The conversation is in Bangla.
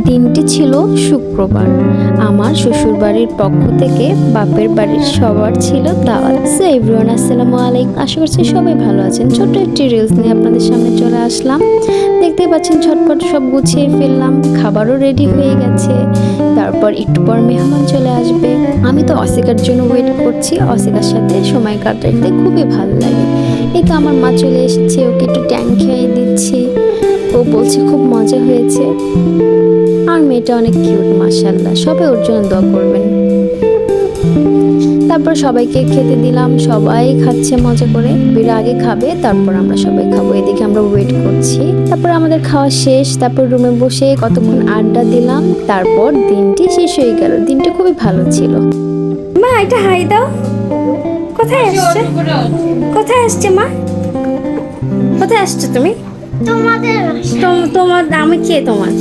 দিনটি ছিল শুক্রবার। আমার শ্বশুরবাড়ির পক্ষ থেকে বাপের বাড়ির সবার ছিল দাওয়াত। সো এভরিওয়ান, আসসালামু আলাইকুম। আশা করছি সবাই ভালো আছেন। ছোট্ট একটি রিলস নিয়ে আপনাদের সামনে চলে আসলাম। দেখতে পাচ্ছেন ঝটপট সব গুছিয়ে ফেললাম, খাবারও রেডি হয়ে গেছে। তারপর একটু পর মেহমান চলে আসবে। আমি তো অসিকার জন্য ওয়েট করছি। অসিকার সাথে সময় কাটাতে খুবই ভালো লাগে। এই তো আমার মা চলে এসেছে, ওকে একটু ট্যাং খেয়ে দিচ্ছি। ও বলছে খুব মজা হয়েছে। আর মেয়েটা অনেক কিউট, মাশাআল্লাহ। সবাই ওর জন্য দোয়া করবেন। তারপর সবাইকে খেতে দিলাম, সবাই খাচ্ছে মজা করে। বিরা আগে খাবে, তারপর আমরা সবাই খাবো। এদিকে আমরা ওয়েট করছি। তারপর আমাদের খাওয়া শেষ। তারপর রুমে বসে কতক্ষণ আড্ডা দিলাম। তারপর দিনটি শেষ হয়ে গেল। দিনটা খুবই ভালো ছিল। মা, এটা হাই দাও। কোথায় আসছে? কোথায় আসছে মা? কোথায় আসছো তুমি? তোমাদের তোমার আমি কে তোমার?